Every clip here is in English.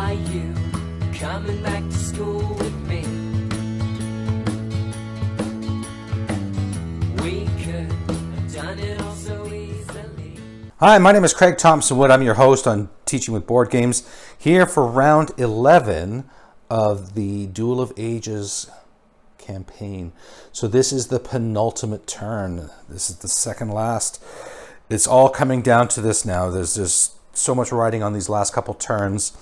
Are you coming back to school with me? We could have done it all so easily. Hi, my name is Craig Thompson-Wood. I'm your host on Teaching with Board Games, here for round 11 of the Duel of Ages campaign. So this is the penultimate turn. This is the second last. It's all coming down to this now. There's just so much riding on these last couple turns.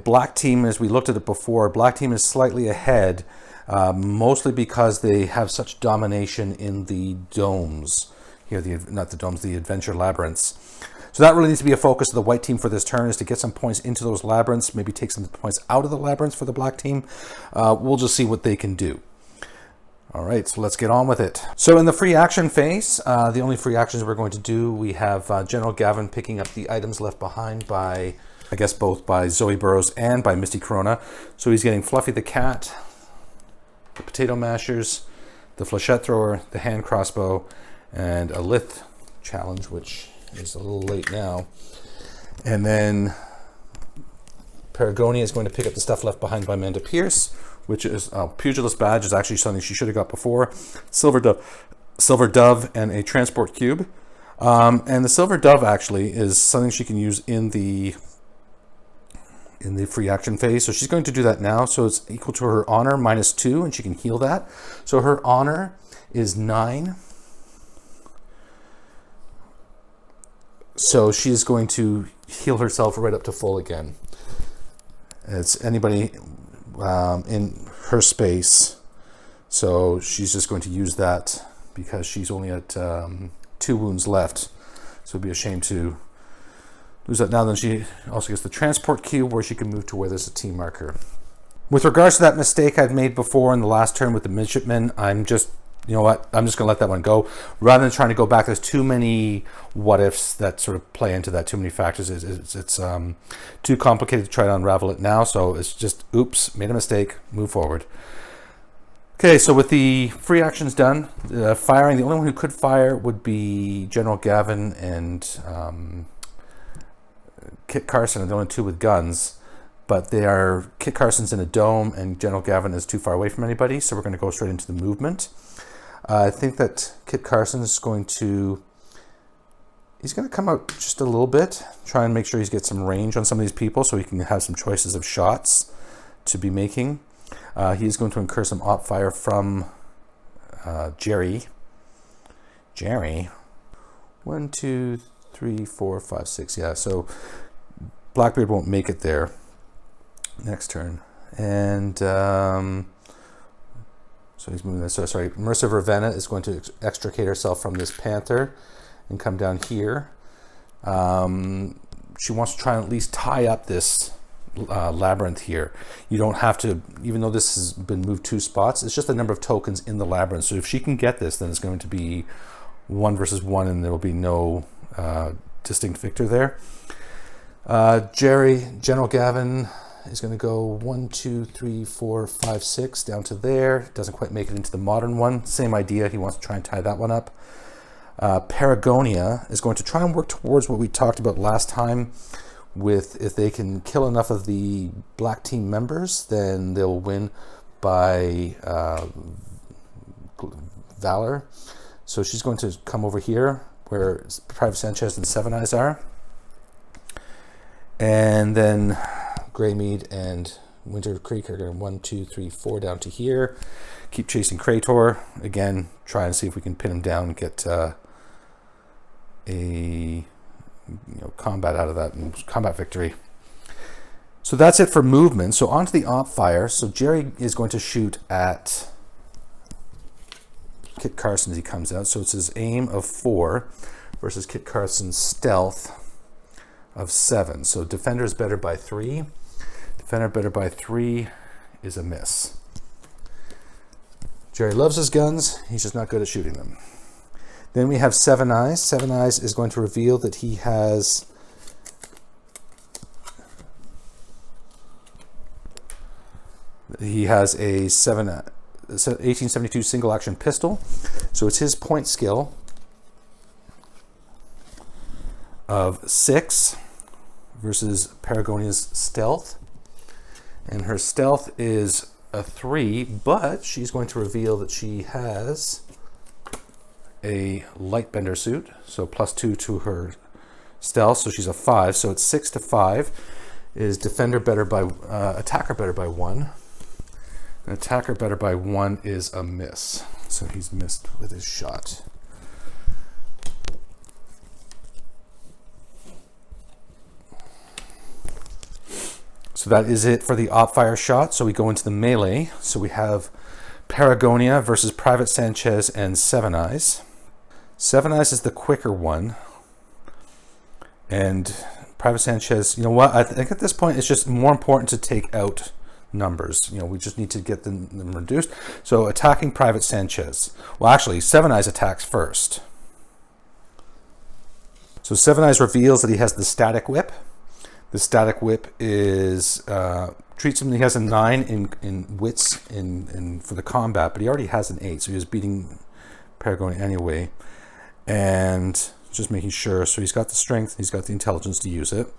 Black team, as we looked at it before, black team is slightly ahead, mostly because they have such domination in the domes. Here, not the domes, the adventure labyrinths. So that really needs to be a focus of the white team for this turn, is to get some points into those labyrinths, maybe take some points out of the labyrinths for the black team. We'll just see what they can do. All right, so let's get on with it. So in the free action phase, the only free actions we're going to do, we have General Gavin picking up the items left behind by, I guess, both by Zoe Burrows and by Misty Corona. So he's getting Fluffy the cat, the potato mashers, the flechette thrower, the hand crossbow, and a lith challenge, which is a little late now. And then Paragonia is going to pick up the stuff left behind by Amanda Pierce, which is Pugilist Badge is actually something she should have got before. Silver Dove, and a transport cube. And the Silver Dove actually is something she can use in the free action phase. So she's going to do that now. So it's equal to her honor -2, and she can heal that. So her honor is 9. So she's going to heal herself right up to full again. It's anybody in her space. So she's just going to use that because she's only at 2 wounds left. So it'd be a shame to lose that now. Then she also gets the transport cube where she can move to where there's a team marker. With regards to that mistake I'd made before in the last turn with the midshipmen, I'm just going to let that one go. Rather than trying to go back, there's too many what-ifs that sort of play into that, too many factors. It's too complicated to try to unravel it now, so it's just, oops, made a mistake, move forward. Okay, so with the free actions done, firing, the only one who could fire would be General Gavin and Kit Carson are the only two with guns, but Kit Carson's in a dome and General Gavin is too far away from anybody, so we're going to go straight into the movement. I think that Kit Carson is he's going to come out just a little bit, try and make sure he's got some range on some of these people so he can have some choices of shots to be making. He's going to incur some op fire from Jerry. 1, 2, 3, 4, 5, 6. Yeah, so Blackbeard won't make it there next turn. And so he's moving this. So sorry, Mercer Ravenna is going to extricate herself from this panther and come down here. She wants to try and at least tie up this labyrinth here. You don't have to, even though this has been moved 2 spots, it's just the number of tokens in the labyrinth. So if she can get this, then it's going to be 1 versus 1 and there will be no distinct victor there. General Gavin is going to go 1, 2, 3, 4, 5, 6 down to there. Doesn't quite make it into the modern one. Same idea. He wants to try and tie that one up. Paragonia is going to try and work towards what we talked about last time, with if they can kill enough of the black team members, then they'll win by valor. So she's going to come over here where Private Sanchez and Seven Eyes are. And then Greymead and Winter Creek are going 1, 2, 3, 4 down to here. Keep chasing Krator. Again, try and see if we can pin him down and get a combat out of that, and combat victory. So that's it for movement. So on to the op fire. So Jerry is going to shoot at Kit Carson as he comes out. So it's his aim of 4 versus Kit Carson's stealth of 7. So defender is better by 3. Defender better by 3 is a miss. Jerry loves his guns. He's just not good at shooting them. Then we have Seven Eyes. Seven Eyes is going to reveal that he has a 1872 single action pistol. So it's his point skill of 6 versus Paragonia's stealth. And her stealth is a 3, but she's going to reveal that she has a Lightbender suit, so +2 to her stealth, so she's a 5, so it's 6 to 5. Is defender better by, attacker better by 1. An attacker better by 1 is a miss, so he's missed with his shot. So that is it for the op-fire shot. So we go into the melee. So we have Paragonia versus Private Sanchez and Seven Eyes. Seven Eyes is the quicker one. And Private Sanchez, you know what? I think at this point it's just more important to take out numbers. You know, we just need to get them reduced. So attacking Private Sanchez. Well, actually, Seven Eyes attacks first. So Seven Eyes reveals that he has the Static Whip. The Static Whip is treats him. He has a 9 in wits for the combat, but he already has an 8, so he was beating Paragon anyway. And just making sure. So he's got the strength. He's got the intelligence to use it.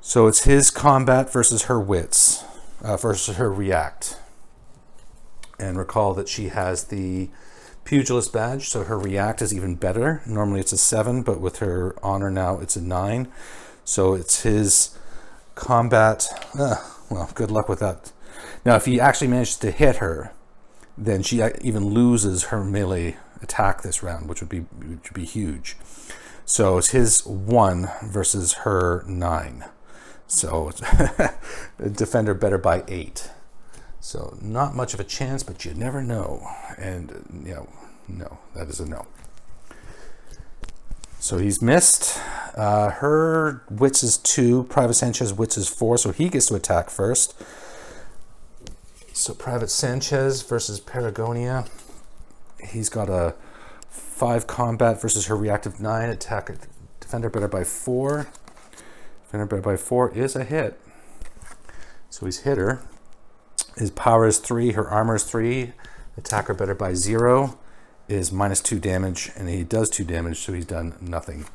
So it's his combat versus her wits versus her react. And recall that she has the pugilist badge, so her react is even better. Normally it's a 7, but with her honor now it's a 9. So it's his combat. Well, good luck with that. Now, if he actually manages to hit her, then she even loses her melee attack this round, which would be huge. So it's his 1 versus her 9. So defender better by 8. So not much of a chance, but you never know. And no, that is a no. So he's missed. Her wits is 2. Private Sanchez wits is 4, so he gets to attack first. So Private Sanchez versus Paragonia. He's got a 5 combat versus her reactive 9. Attack defender better by 4. Defender better by 4 is a hit. So he's hit her. His power is 3. Her armor is 3. Attacker better by 0. Is -2 damage, and he does 2 damage, so he's done nothing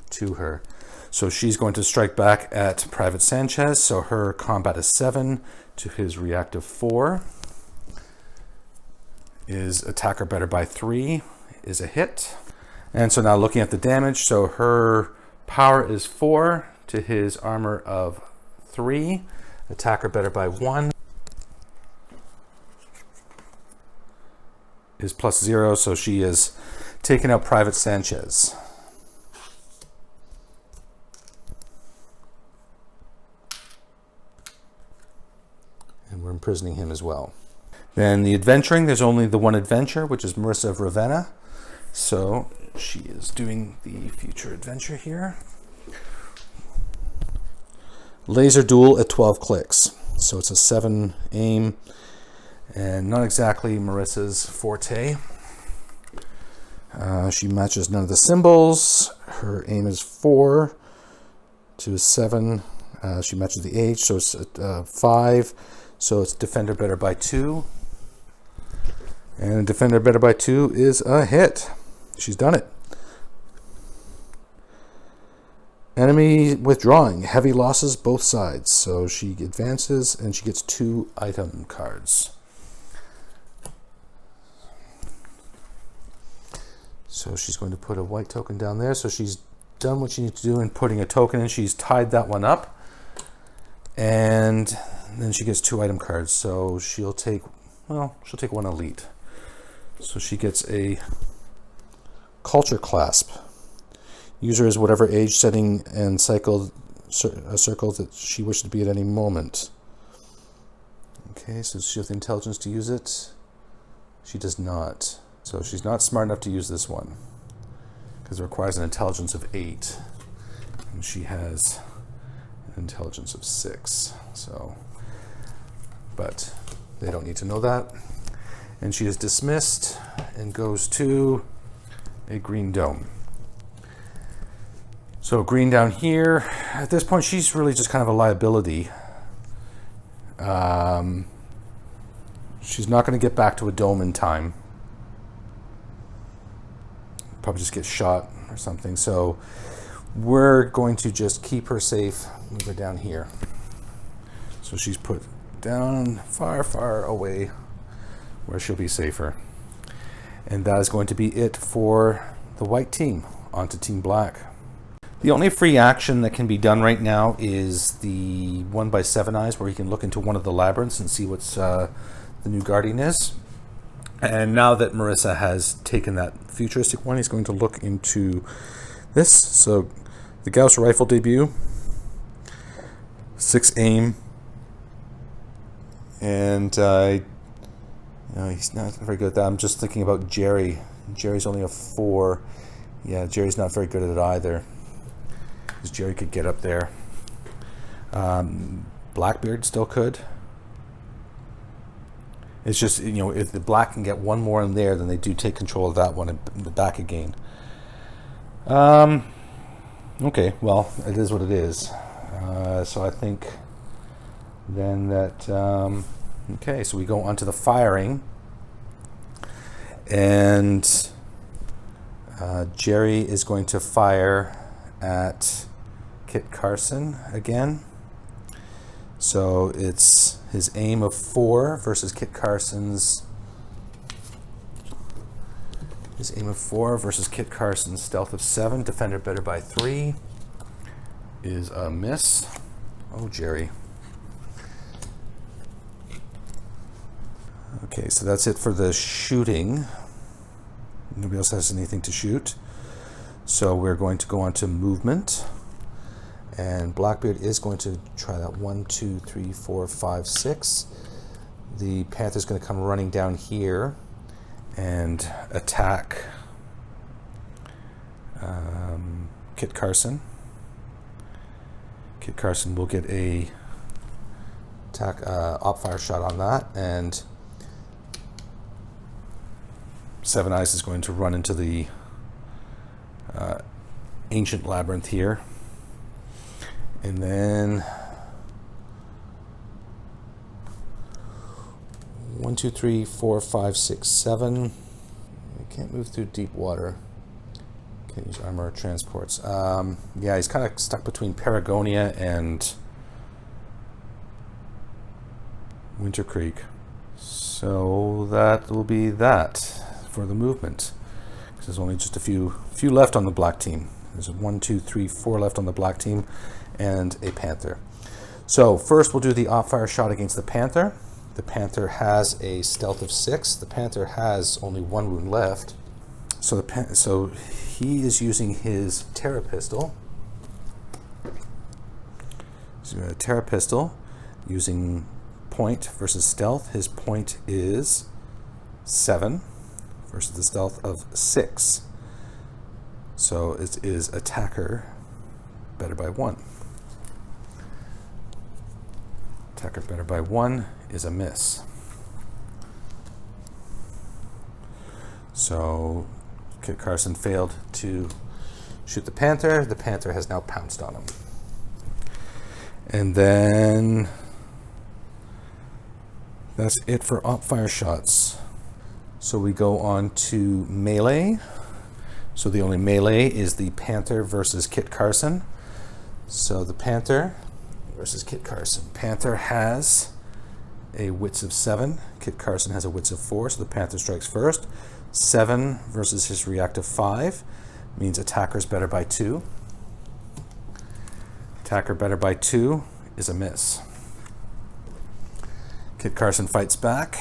to her. So she's going to strike back at Private Sanchez, so her combat is 7 to his reactive 4. Is attacker better by 3 is a hit. And so now looking at the damage, so her power is 4 to his armor of 3. Attacker better by 1. Is +0, so she is taking out Private Sanchez. And we're imprisoning him as well. Then the adventuring, there's only the one adventure, which is Marissa of Ravenna. So she is doing the future adventure here. Laser duel at 12 clicks. So it's a 7 aim. And not exactly Marissa's forte. She matches none of the symbols. Her aim is 4 to 7. She matches the age, so it's 5. So it's defender better by 2. And defender better by 2 is a hit. She's done it. Enemy withdrawing. Heavy losses both sides. So she advances and she gets 2 item cards. So she's going to put a white token down there. So she's done what she needs to do in putting a token in. She's tied that one up. And then she gets 2 item cards. So she'll take 1 elite. So she gets a culture clasp. User is whatever age, setting, and cycle a circle that she wishes to be at any moment. Okay, so she has the intelligence to use it. She does not. So she's not smart enough to use this one because it requires an intelligence of 8, and she has an intelligence of 6. So, but they don't need to know that. And she is dismissed and goes to a green dome. So green down here. At this point, she's really just kind of a liability. She's not going to get back to a dome in time. Probably just get shot or something. So we're going to just keep her safe, move her down here. So So she's put down far, far away where she'll be safer. And that is going to be it for the white team. On to Team Black. The only free action that can be done right now is the 1 by 7 eyes, where he can look into one of the labyrinths and see what's the new guardian is. And now that Marissa has taken that futuristic one, he's going to look into this. So the Gauss rifle debut, 6 aim, and he's not very good at that. I'm just thinking about Jerry. Jerry's only a 4. Yeah, Jerry's not very good at it either, because Jerry could get up there. Blackbeard still could. It's just, if the black can get one more in there, then they do take control of that one and back again. Okay, well, it is what it is. So I think then that, okay, so we go on to the firing. And Jerry is going to fire at Kit Carson again. So it's his aim of 4 versus Kit Carson's stealth of 7. Defender better by 3 is a miss. Oh, Jerry. Okay, so that's it for the shooting. Nobody else has anything to shoot. So we're going to go on to movement. And Blackbeard is going to try that 1, 2, 3, 4, 5, 6. The Panther's going to come running down here and attack Kit Carson. Kit Carson will get a op fire shot on that, and 7 Eyes is going to run into the ancient labyrinth here. And then 1, 2, 3, 4, 5, 6, 7. I can't move through deep water. Can't use armor or transports. Yeah, he's kind of stuck between Paragonia and Winter Creek. So that will be that for the movement. Because there's only just a few left on the black team. There's 1, 2, 3, 4 left on the black team, and a Panther. So first we'll do the off-fire shot against the Panther. The Panther has a stealth of 6. The Panther has only 1 wound left. So he is using his Terra pistol. So a Terra pistol using point versus stealth. His point is 7 versus the stealth of 6. So it is attacker better by 1. Attacker better by 1 is a miss. So Kit Carson failed to shoot the Panther. The Panther has now pounced on him. And then that's it for op fire shots. So we go on to melee. So the only melee is the Panther versus Kit Carson. So the Panther versus Kit Carson. Panther has a wits of 7. Kit Carson has a wits of 4, so the Panther strikes first. 7 versus his reactive 5 means attacker's better by 2. Attacker better by 2 is a miss. Kit Carson fights back.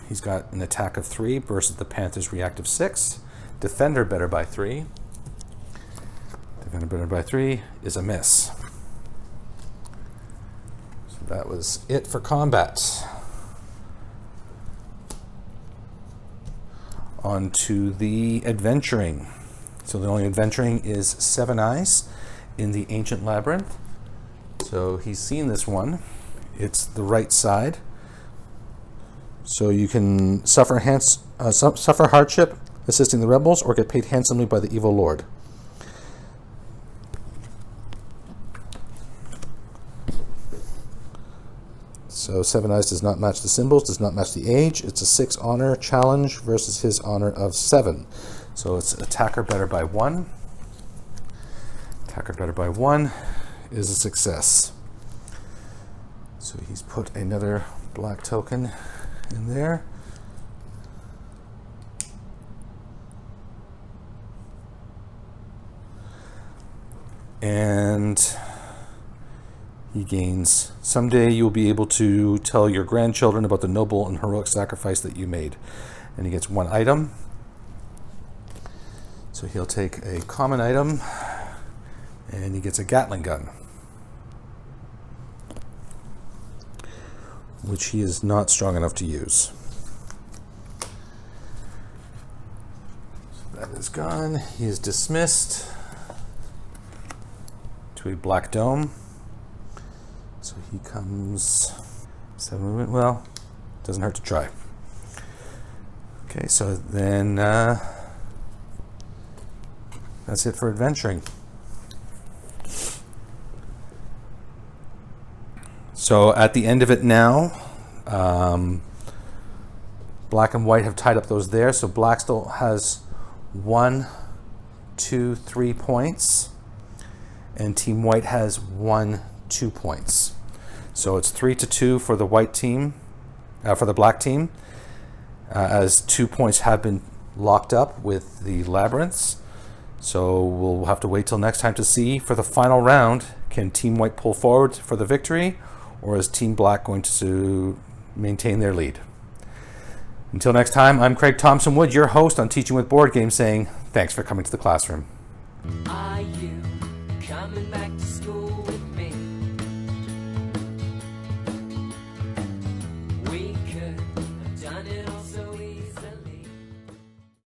He's got an attack of 3 versus the Panther's reactive 6. Defender better by 3. Defender better by 3 is a miss. So that was it for combat. On to the adventuring. So the only adventuring is 7 Eyes in the ancient labyrinth. So he's seen this one. It's the right side. So you can suffer hardship assisting the rebels, or get paid handsomely by the evil lord. So 7 Eyes does not match the symbols, does not match the age. It's a 6 honor challenge versus his honor of 7. So it's attacker better by 1. Attacker better by 1 is a success. So he's put another black token in there. And he gains, someday you'll be able to tell your grandchildren about the noble and heroic sacrifice that you made. And he gets one item. So he'll take a common item and he gets a Gatling gun, which he is not strong enough to use. So that is gone. He is dismissed to a black dome. So he comes 7 movement. Well, doesn't hurt to try. Okay, so then that's it for adventuring. So at the end of it now, black and white have tied up those there. So black still has 1, 2, 3 points, and Team White has 1, 2 points. So it's 3-2 for the white team, for the black team, as 2 points have been locked up with the labyrinths. So we'll have to wait till next time to see for the final round. Can Team White pull forward for the victory, or is Team Black going to maintain their lead? Until next time, I'm Craig Thompson Wood, your host on Teaching with Board Games, saying thanks for coming to the classroom. Are you coming back to